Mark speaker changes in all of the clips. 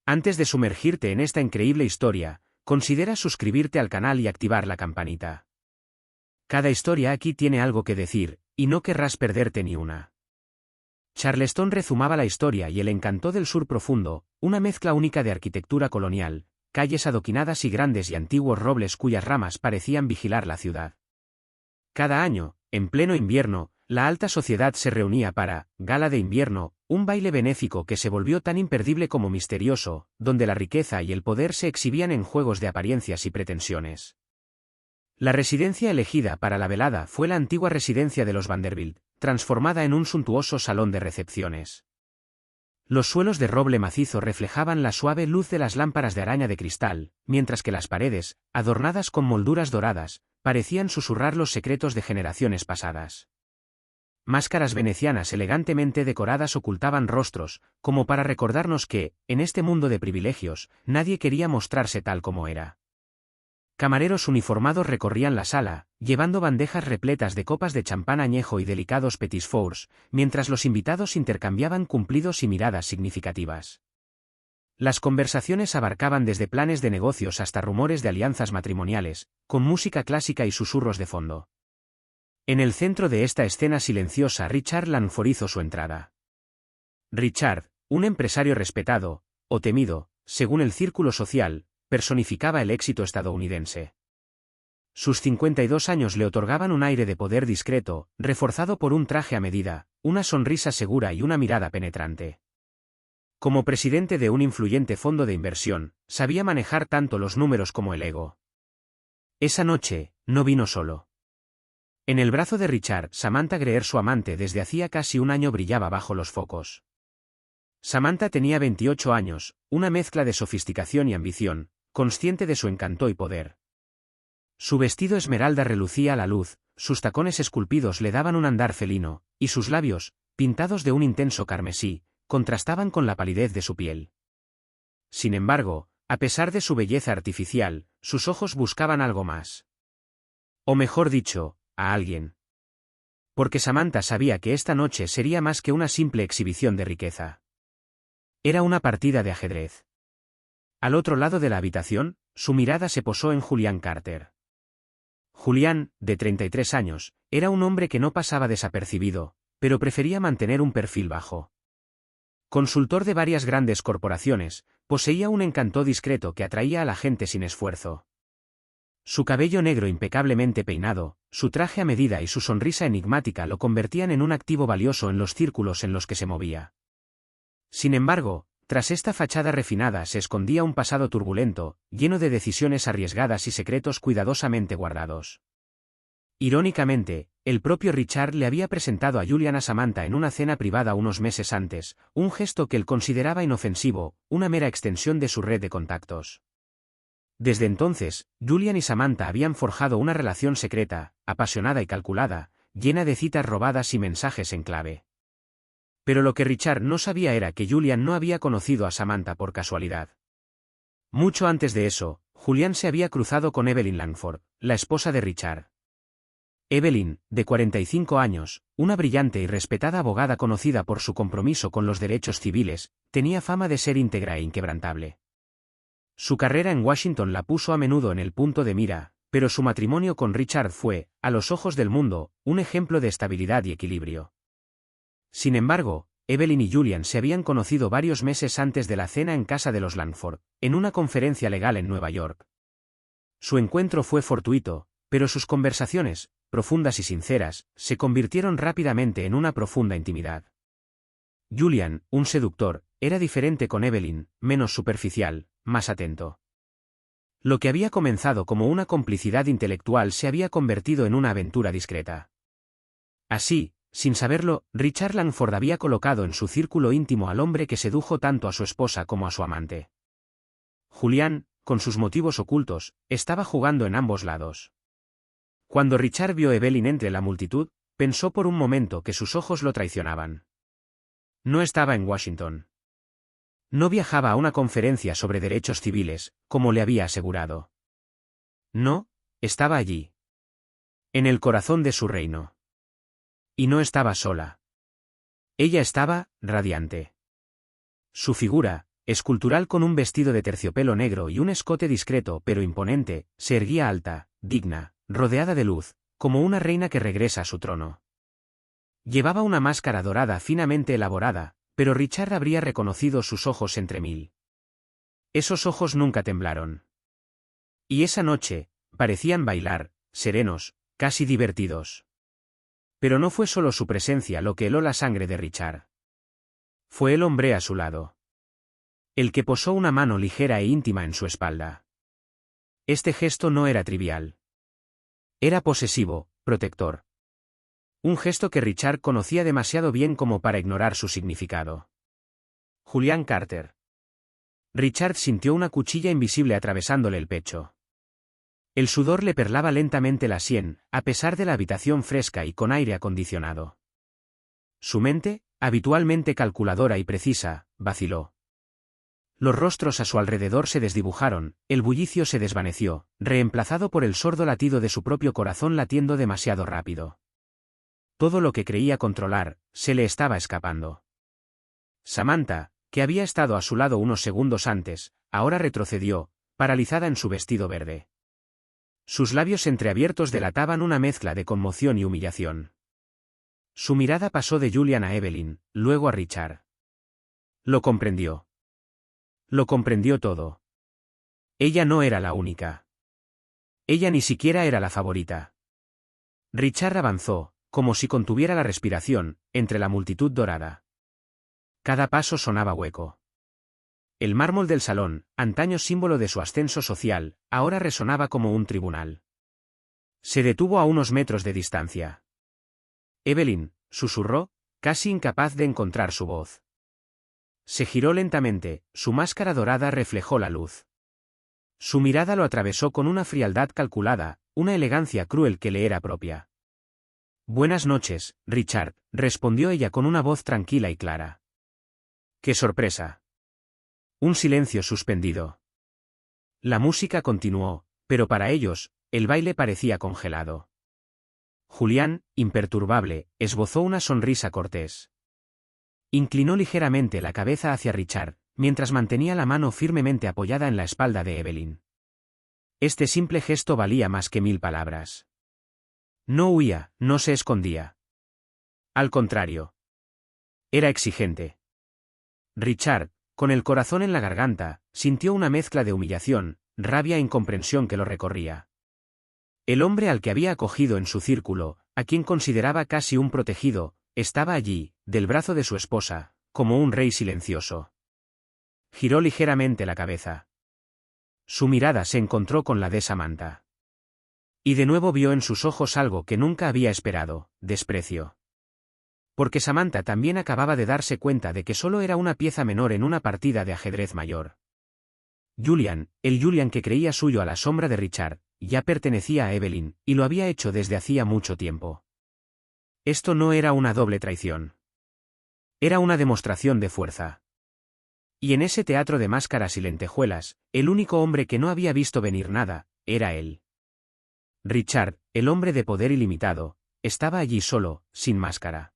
Speaker 1: Antes de sumergirte en esta increíble historia, considera suscribirte al canal y activar la campanita. Cada historia aquí tiene algo que decir, y no querrás perderte ni una. Charleston rezumaba la historia y el encanto del sur profundo, una mezcla única de arquitectura colonial, calles adoquinadas y grandes y antiguos robles cuyas ramas parecían vigilar la ciudad. Cada año, en pleno invierno, la alta sociedad se reunía para Gala de Invierno, un baile benéfico que se volvió tan imperdible como misterioso, donde la riqueza y el poder se exhibían en juegos de apariencias y pretensiones. La residencia elegida para la velada fue la antigua residencia de los Vanderbilt, transformada en un suntuoso salón de recepciones. Los suelos de roble macizo reflejaban la suave luz de las lámparas de araña de cristal, mientras que las paredes, adornadas con molduras doradas, parecían susurrar los secretos de generaciones pasadas. Máscaras venecianas elegantemente decoradas ocultaban rostros, como para recordarnos que, en este mundo de privilegios, nadie quería mostrarse tal como era. Camareros uniformados recorrían la sala, llevando bandejas repletas de copas de champán añejo y delicados petits fours, mientras los invitados intercambiaban cumplidos y miradas significativas. Las conversaciones abarcaban desde planes de negocios hasta rumores de alianzas matrimoniales, con música clásica y susurros de fondo. En el centro de esta escena silenciosa Richard Langford hizo su entrada. Richard, un empresario respetado, o temido, según el círculo social, personificaba el éxito estadounidense. Sus 52 años le otorgaban un aire de poder discreto, reforzado por un traje a medida, una sonrisa segura y una mirada penetrante. Como presidente de un influyente fondo de inversión, sabía manejar tanto los números como el ego. Esa noche, no vino solo. En el brazo de Richard, Samantha Greer, su amante desde hacía casi un año, brillaba bajo los focos. Samantha tenía 28 años, una mezcla de sofisticación y ambición, consciente de su encanto y poder. Su vestido esmeralda relucía a la luz, sus tacones esculpidos le daban un andar felino, y sus labios, pintados de un intenso carmesí, contrastaban con la palidez de su piel. Sin embargo, a pesar de su belleza artificial, sus ojos buscaban algo más. O mejor dicho, a alguien. Porque Samantha sabía que esta noche sería más que una simple exhibición de riqueza. Era una partida de ajedrez. Al otro lado de la habitación, su mirada se posó en Julian Carter. Julian, de 33 años, era un hombre que no pasaba desapercibido, pero prefería mantener un perfil bajo. Consultor de varias grandes corporaciones, poseía un encanto discreto que atraía a la gente sin esfuerzo. Su cabello negro impecablemente peinado, su traje a medida y su sonrisa enigmática lo convertían en un activo valioso en los círculos en los que se movía. Sin embargo, tras esta fachada refinada se escondía un pasado turbulento, lleno de decisiones arriesgadas y secretos cuidadosamente guardados. Irónicamente, el propio Richard le había presentado a Julian a Samantha en una cena privada unos meses antes, un gesto que él consideraba inofensivo, una mera extensión de su red de contactos. Desde entonces, Julian y Samantha habían forjado una relación secreta, apasionada y calculada, llena de citas robadas y mensajes en clave. Pero lo que Richard no sabía era que Julian no había conocido a Samantha por casualidad. Mucho antes de eso, Julian se había cruzado con Evelyn Langford, la esposa de Richard. Evelyn, de 45 años, una brillante y respetada abogada conocida por su compromiso con los derechos civiles, tenía fama de ser íntegra e inquebrantable. Su carrera en Washington la puso a menudo en el punto de mira, pero su matrimonio con Richard fue, a los ojos del mundo, un ejemplo de estabilidad y equilibrio. Sin embargo, Evelyn y Julian se habían conocido varios meses antes de la cena en casa de los Langford, en una conferencia legal en Nueva York. Su encuentro fue fortuito, pero sus conversaciones, profundas y sinceras, se convirtieron rápidamente en una profunda intimidad. Julian, un seductor, era diferente con Evelyn, menos superficial, más atento. Lo que había comenzado como una complicidad intelectual se había convertido en una aventura discreta. Así, sin saberlo, Richard Langford había colocado en su círculo íntimo al hombre que sedujo tanto a su esposa como a su amante. Julian, con sus motivos ocultos, estaba jugando en ambos lados. Cuando Richard vio a Evelyn entre la multitud, pensó por un momento que sus ojos lo traicionaban. No estaba en Washington. No viajaba a una conferencia sobre derechos civiles, como le había asegurado. No, estaba allí. En el corazón de su reino. Y no estaba sola. Ella estaba, radiante. Su figura, escultural con un vestido de terciopelo negro y un escote discreto pero imponente, se erguía alta, digna, rodeada de luz, como una reina que regresa a su trono. Llevaba una máscara dorada finamente elaborada, pero Richard habría reconocido sus ojos entre mil. Esos ojos nunca temblaron. Y esa noche, parecían bailar, serenos, casi divertidos. Pero no fue solo su presencia lo que heló la sangre de Richard. Fue el hombre a su lado. El que posó una mano ligera e íntima en su espalda. Este gesto no era trivial. Era posesivo, protector. Un gesto que Richard conocía demasiado bien como para ignorar su significado. Julian Carter. Richard sintió una cuchilla invisible atravesándole el pecho. El sudor le perlaba lentamente la sien, a pesar de la habitación fresca y con aire acondicionado. Su mente, habitualmente calculadora y precisa, vaciló. Los rostros a su alrededor se desdibujaron, el bullicio se desvaneció, reemplazado por el sordo latido de su propio corazón latiendo demasiado rápido. Todo lo que creía controlar, se le estaba escapando. Samantha, que había estado a su lado unos segundos antes, ahora retrocedió, paralizada en su vestido verde. Sus labios entreabiertos delataban una mezcla de conmoción y humillación. Su mirada pasó de Julian a Evelyn, luego a Richard. Lo comprendió. Lo comprendió todo. Ella no era la única. Ella ni siquiera era la favorita. Richard avanzó, como si contuviera la respiración, entre la multitud dorada. Cada paso sonaba hueco. El mármol del salón, antaño símbolo de su ascenso social, ahora resonaba como un tribunal. Se detuvo a unos metros de distancia. Evelyn, susurró, casi incapaz de encontrar su voz. Se giró lentamente, su máscara dorada reflejó la luz. Su mirada lo atravesó con una frialdad calculada, una elegancia cruel que le era propia. «Buenas noches, Richard», respondió ella con una voz tranquila y clara. ¡Qué sorpresa! Un silencio suspendido. La música continuó, pero para ellos, el baile parecía congelado. Julián, imperturbable, esbozó una sonrisa cortés. Inclinó ligeramente la cabeza hacia Richard, mientras mantenía la mano firmemente apoyada en la espalda de Evelyn. Este simple gesto valía más que 1000 palabras. No huía, no se escondía. Al contrario. Era exigente. Richard, con el corazón en la garganta, sintió una mezcla de humillación, rabia e incomprensión que lo recorría. El hombre al que había acogido en su círculo, a quien consideraba casi un protegido, estaba allí, del brazo de su esposa, como un rey silencioso. Giró ligeramente la cabeza. Su mirada se encontró con la de Samantha. Y de nuevo vio en sus ojos algo que nunca había esperado, desprecio. Porque Samantha también acababa de darse cuenta de que solo era una pieza menor en una partida de ajedrez mayor. Julian, el Julian que creía suyo a la sombra de Richard, ya pertenecía a Evelyn, y lo había hecho desde hacía mucho tiempo. Esto no era una doble traición. Era una demostración de fuerza. Y en ese teatro de máscaras y lentejuelas, el único hombre que no había visto venir nada, era él. Richard, el hombre de poder ilimitado, estaba allí solo, sin máscara.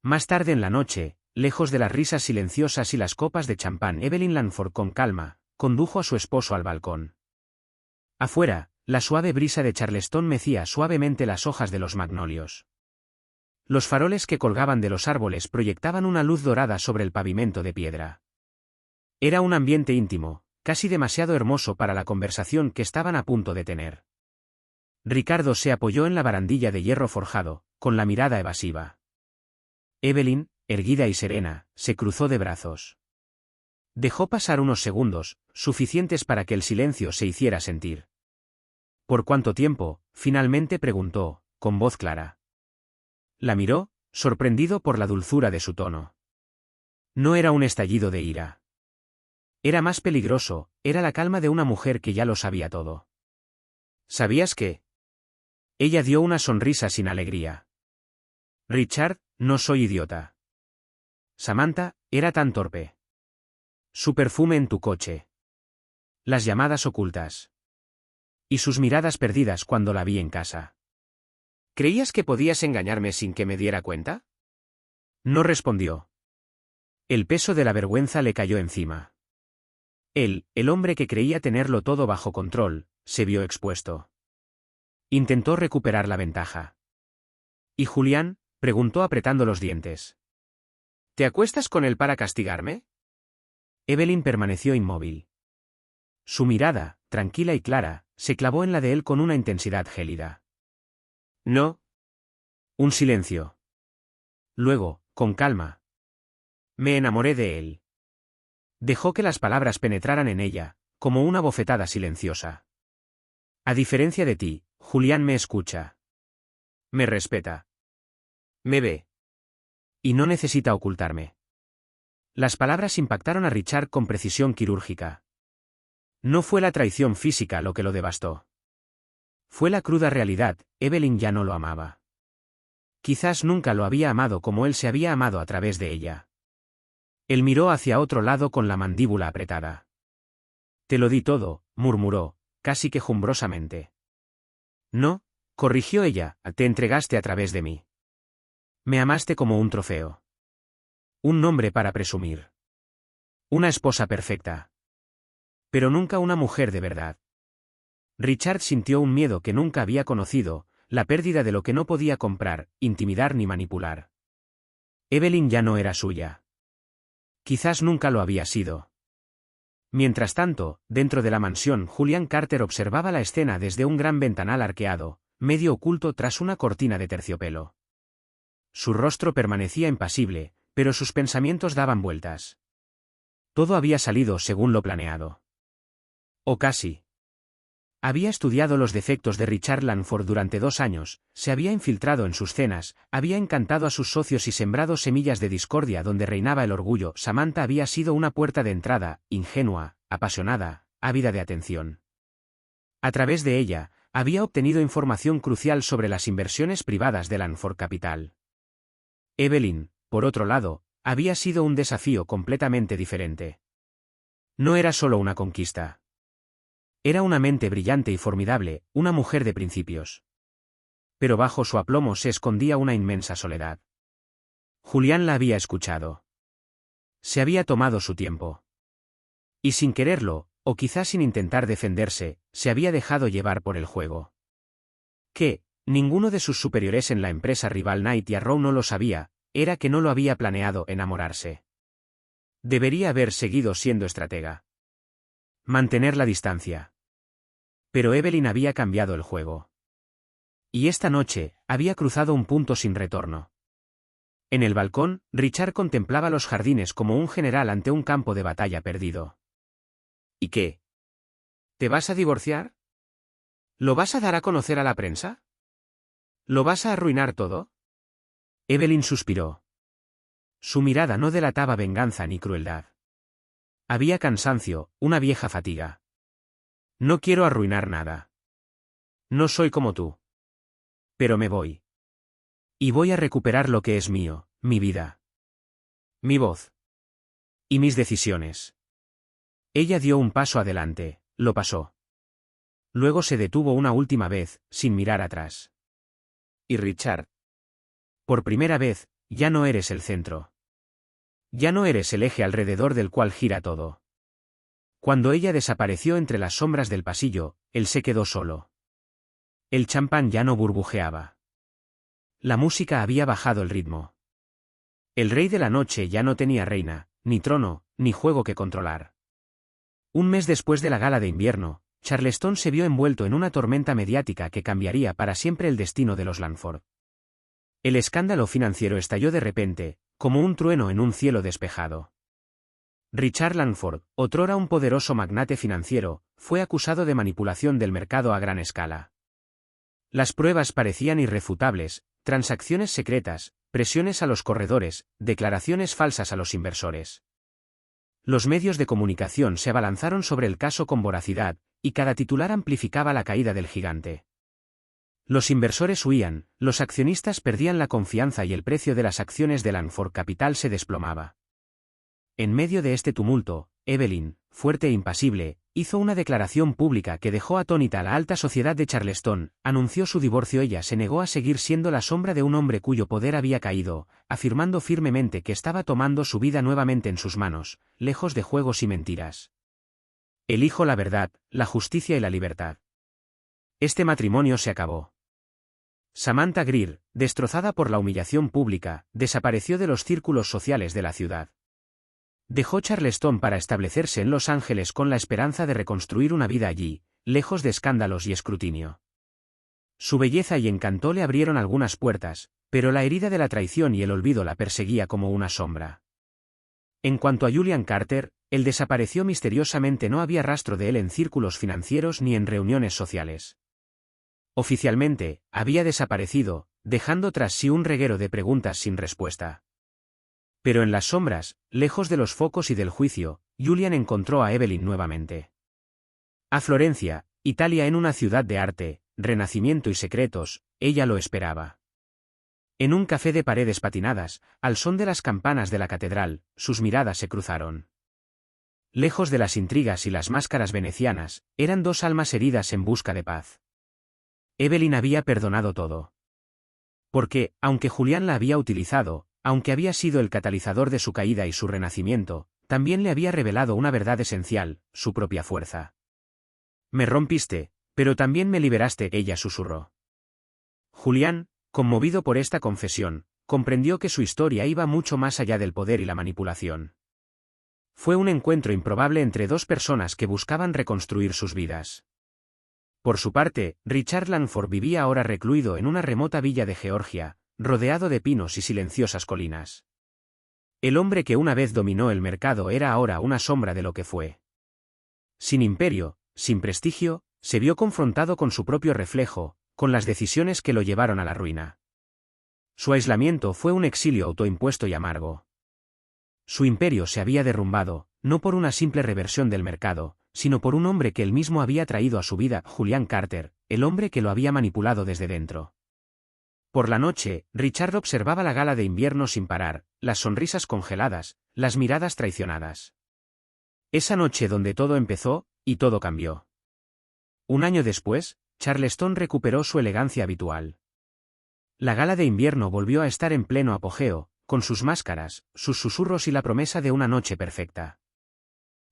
Speaker 1: Más tarde en la noche, lejos de las risas silenciosas y las copas de champán, Evelyn Langford con calma, condujo a su esposo al balcón. Afuera, la suave brisa de Charleston mecía suavemente las hojas de los magnolios. Los faroles que colgaban de los árboles proyectaban una luz dorada sobre el pavimento de piedra. Era un ambiente íntimo, casi demasiado hermoso para la conversación que estaban a punto de tener. Ricardo se apoyó en la barandilla de hierro forjado, con la mirada evasiva. Evelyn, erguida y serena, se cruzó de brazos. Dejó pasar unos segundos, suficientes para que el silencio se hiciera sentir. ¿Por cuánto tiempo?, finalmente preguntó, con voz clara. La miró, sorprendido por la dulzura de su tono. No era un estallido de ira. Era más peligroso, era la calma de una mujer que ya lo sabía todo. ¿Sabías qué? Ella dio una sonrisa sin alegría. Richard, no soy idiota. Samantha, era tan torpe. Su perfume en tu coche. Las llamadas ocultas. Y sus miradas perdidas cuando la vi en casa. ¿Creías que podías engañarme sin que me diera cuenta? No respondió. El peso de la vergüenza le cayó encima. Él, el hombre que creía tenerlo todo bajo control, se vio expuesto. Intentó recuperar la ventaja. ¿Y Julián?, preguntó apretando los dientes. ¿Te acuestas con él para castigarme? Evelyn permaneció inmóvil. Su mirada, tranquila y clara, se clavó en la de él con una intensidad gélida. No. Un silencio. Luego, con calma. Me enamoré de él. Dejó que las palabras penetraran en ella, como una bofetada silenciosa. A diferencia de ti, Julián me escucha. Me respeta. Me ve. Y no necesita ocultarme. Las palabras impactaron a Richard con precisión quirúrgica. No fue la traición física lo que lo devastó. Fue la cruda realidad: Evelyn ya no lo amaba. Quizás nunca lo había amado como él se había amado a través de ella. Él miró hacia otro lado con la mandíbula apretada. Te lo di todo, murmuró, casi quejumbrosamente. No, corrigió ella, te entregaste a través de mí. Me amaste como un trofeo. Un nombre para presumir. Una esposa perfecta. Pero nunca una mujer de verdad. Richard sintió un miedo que nunca había conocido, la pérdida de lo que no podía comprar, intimidar ni manipular. Evelyn ya no era suya. Quizás nunca lo había sido. Mientras tanto, dentro de la mansión, Julian Carter observaba la escena desde un gran ventanal arqueado, medio oculto tras una cortina de terciopelo. Su rostro permanecía impasible, pero sus pensamientos daban vueltas. Todo había salido según lo planeado. O casi. Había estudiado los defectos de Richard Langford durante 2 años, se había infiltrado en sus cenas, había encantado a sus socios y sembrado semillas de discordia donde reinaba el orgullo. Samantha había sido una puerta de entrada, ingenua, apasionada, ávida de atención. A través de ella, había obtenido información crucial sobre las inversiones privadas de Langford Capital. Evelyn, por otro lado, había sido un desafío completamente diferente. No era solo una conquista. Era una mente brillante y formidable, una mujer de principios. Pero bajo su aplomo se escondía una inmensa soledad. Julián la había escuchado. Se había tomado su tiempo. Y sin quererlo, o quizás sin intentar defenderse, se había dejado llevar por el juego. Que ninguno de sus superiores en la empresa rival Knight y Arrow no lo sabía, era que no lo había planeado enamorarse. Debería haber seguido siendo estratega. Mantener la distancia. Pero Evelyn había cambiado el juego. Y esta noche, había cruzado un punto sin retorno. En el balcón, Richard contemplaba los jardines como un general ante un campo de batalla perdido. ¿Y qué? ¿Te vas a divorciar? ¿Lo vas a dar a conocer a la prensa? ¿Lo vas a arruinar todo? Evelyn suspiró. Su mirada no delataba venganza ni crueldad. Había cansancio, una vieja fatiga. No quiero arruinar nada. No soy como tú. Pero me voy. Y voy a recuperar lo que es mío, mi vida. Mi voz. Y mis decisiones. Ella dio un paso adelante, lo pasó. Luego se detuvo una última vez, sin mirar atrás. Y Richard. Por primera vez, ya no eres el centro. Ya no eres el eje alrededor del cual gira todo. Cuando ella desapareció entre las sombras del pasillo, él se quedó solo. El champán ya no burbujeaba. La música había bajado el ritmo. El rey de la noche ya no tenía reina, ni trono, ni juego que controlar. Un mes después de la gala de invierno, Charleston se vio envuelto en una tormenta mediática que cambiaría para siempre el destino de los Langford. El escándalo financiero estalló de repente, como un trueno en un cielo despejado. Richard Langford, otrora un poderoso magnate financiero, fue acusado de manipulación del mercado a gran escala. Las pruebas parecían irrefutables: transacciones secretas, presiones a los corredores, declaraciones falsas a los inversores. Los medios de comunicación se abalanzaron sobre el caso con voracidad, y cada titular amplificaba la caída del gigante. Los inversores huían, los accionistas perdían la confianza y el precio de las acciones de Langford Capital se desplomaba. En medio de este tumulto, Evelyn, fuerte e impasible, hizo una declaración pública que dejó atónita a la alta sociedad de Charleston, anunció su divorcio. Ella se negó a seguir siendo la sombra de un hombre cuyo poder había caído, afirmando firmemente que estaba tomando su vida nuevamente en sus manos, lejos de juegos y mentiras. Elijo la verdad, la justicia y la libertad. Este matrimonio se acabó. Samantha Greer, destrozada por la humillación pública, desapareció de los círculos sociales de la ciudad. Dejó Charleston para establecerse en Los Ángeles con la esperanza de reconstruir una vida allí, lejos de escándalos y escrutinio. Su belleza y encanto le abrieron algunas puertas, pero la herida de la traición y el olvido la perseguía como una sombra. En cuanto a Julian Carter, él desapareció misteriosamente. No había rastro de él en círculos financieros ni en reuniones sociales. Oficialmente, había desaparecido, dejando tras sí un reguero de preguntas sin respuesta. Pero en las sombras, lejos de los focos y del juicio, Julian encontró a Evelyn nuevamente. A Florencia, Italia, en una ciudad de arte, renacimiento y secretos, ella lo esperaba. En un café de paredes patinadas, al son de las campanas de la catedral, sus miradas se cruzaron. Lejos de las intrigas y las máscaras venecianas, eran dos almas heridas en busca de paz. Evelyn había perdonado todo. Porque, aunque Julián la había utilizado, aunque había sido el catalizador de su caída y su renacimiento, también le había revelado una verdad esencial, su propia fuerza. Me rompiste, pero también me liberaste, ella susurró. Julián, conmovido por esta confesión, comprendió que su historia iba mucho más allá del poder y la manipulación. Fue un encuentro improbable entre dos personas que buscaban reconstruir sus vidas. Por su parte, Richard Langford vivía ahora recluido en una remota villa de Georgia, rodeado de pinos y silenciosas colinas. El hombre que una vez dominó el mercado era ahora una sombra de lo que fue. Sin imperio, sin prestigio, se vio confrontado con su propio reflejo, con las decisiones que lo llevaron a la ruina. Su aislamiento fue un exilio autoimpuesto y amargo. Su imperio se había derrumbado, no por una simple reversión del mercado, sino por un hombre que él mismo había traído a su vida, Julian Carter, el hombre que lo había manipulado desde dentro. Por la noche, Richard observaba la gala de invierno sin parar, las sonrisas congeladas, las miradas traicionadas. Esa noche donde todo empezó, y todo cambió. Un año después, Charleston recuperó su elegancia habitual. La gala de invierno volvió a estar en pleno apogeo, con sus máscaras, sus susurros y la promesa de una noche perfecta.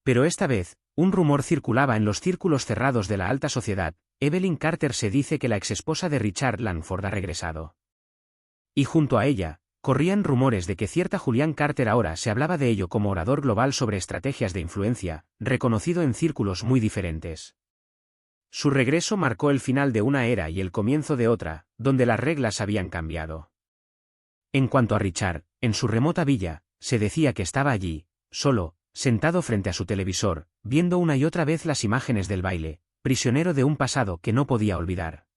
Speaker 1: Pero esta vez, un rumor circulaba en los círculos cerrados de la alta sociedad. Evelyn Carter se dice que la exesposa de Richard Langford ha regresado. Y junto a ella, corrían rumores de que cierta Julian Carter. Ahora se hablaba de ello como orador global sobre estrategias de influencia, reconocido en círculos muy diferentes. Su regreso marcó el final de una era y el comienzo de otra, donde las reglas habían cambiado. En cuanto a Richard, en su remota villa, se decía que estaba allí, solo, sentado frente a su televisor, viendo una y otra vez las imágenes del baile, prisionero de un pasado que no podía olvidar.